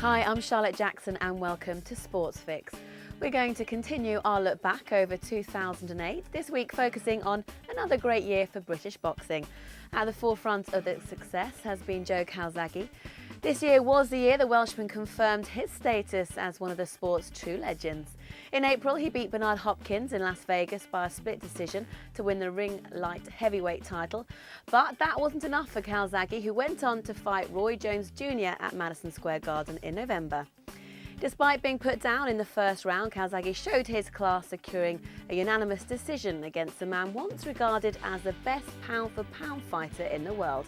Hi, I'm Charlotte Jackson and welcome to Sports Fix. We're going to continue our look back over 2008, this week focusing on another great year for British boxing. At the forefront of its success has been Joe Calzaghe. This year was the year the Welshman confirmed his status as one of the sport's true legends. In April, he beat Bernard Hopkins in Las Vegas by a split decision to win the ring light heavyweight title. But that wasn't enough for Calzaghe, who went on to fight Roy Jones Junior at Madison Square Garden in November. Despite being put down in the first round, Calzaghe showed his class, securing a unanimous decision against the man once regarded as the best pound-for-pound fighter in the world.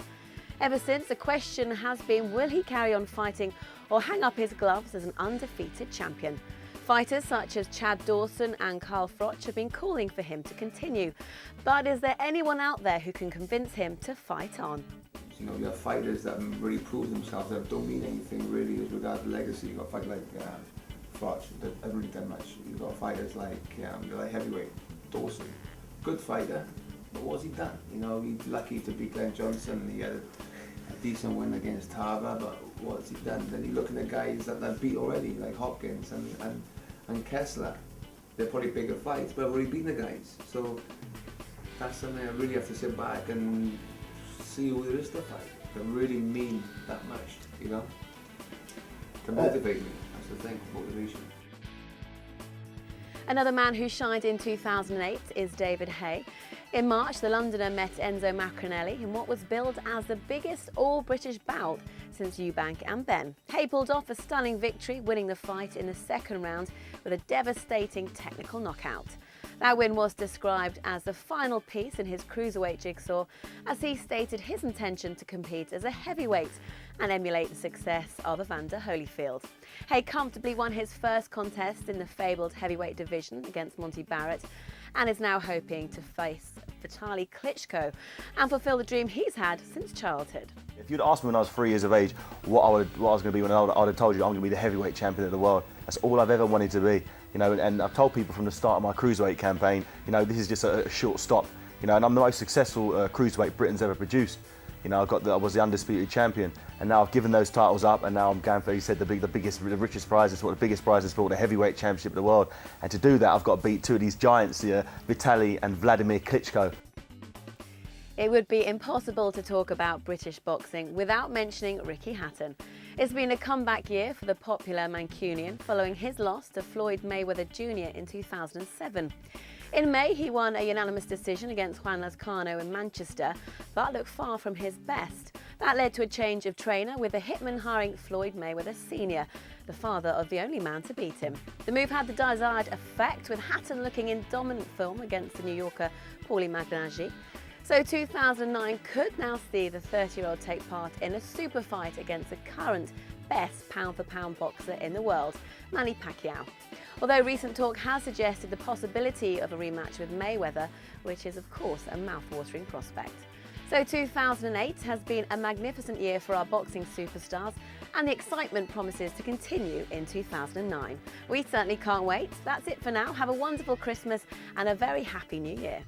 Ever since, the question has been, will he carry on fighting or hang up his gloves as an undefeated champion? Fighters such as Chad Dawson and Carl Froch have been calling for him to continue. But is there anyone out there who can convince him to fight on? You know, you have fighters that really prove themselves, that don't mean anything really with regard to legacy. You've got fighters like Froch, that haven't really done much. You've got fighters like heavyweight Dawson, good fighter, but what's he done? You know, he's lucky to beat Glenn Johnson. He had a decent win against Tava, but what's he done? Then you look at the guys that they've beat already, like Hopkins and Kessler. They're probably bigger fights, but they've already beaten the guys. So that's something I really have to sit back and see who there is to fight, that really mean that much, you know? To motivate me, that's the thing, motivation. Another man who shined in 2008 is David Haye. In March, the Londoner met Enzo Maccarinelli in what was billed as the biggest all-British bout since Eubank and Benn. Haye pulled off a stunning victory, winning the fight in the second round with a devastating technical knockout. That win was described as the final piece in his cruiserweight jigsaw, as he stated his intention to compete as a heavyweight and emulate the success of Evander Holyfield. Haye comfortably won his first contest in the fabled heavyweight division against Monty Barrett and is now hoping to face Vitaly Klitschko and fulfill the dream he's had since childhood. If you'd asked me when I was 3 years of age what I was going to be when I would have told you I'm going to be the heavyweight champion of the world. That's all I've ever wanted to be. You know, and I've told people from the start of my cruiserweight campaign, you know, this is just a short stop. You know, and I'm the most successful cruiserweight Britain's ever produced. You know, I was the undisputed champion, and now I've given those titles up, and now I'm going for, he said, the richest prizes, the biggest prizes for the heavyweight championship of the world. And to do that, I've got to beat two of these giants here, Vitaly and Vladimir Klitschko. It would be impossible to talk about British boxing without mentioning Ricky Hatton. It's been a comeback year for the popular Mancunian following his loss to Floyd Mayweather Jr. in 2007. In May, he won a unanimous decision against Juan Lezcano in Manchester, but looked far from his best. That led to a change of trainer, with the hitman hiring Floyd Mayweather Sr., the father of the only man to beat him. The move had the desired effect, with Hatton looking in dominant form against the New Yorker Paulie Malignaggi. So 2009 could now see the 30-year-old take part in a super fight against the current best pound-for-pound boxer in the world, Manny Pacquiao. Although recent talk has suggested the possibility of a rematch with Mayweather, which is of course a mouth-watering prospect. So 2008 has been a magnificent year for our boxing superstars, and the excitement promises to continue in 2009. We certainly can't wait. That's it for now. Have a wonderful Christmas and a very happy New Year.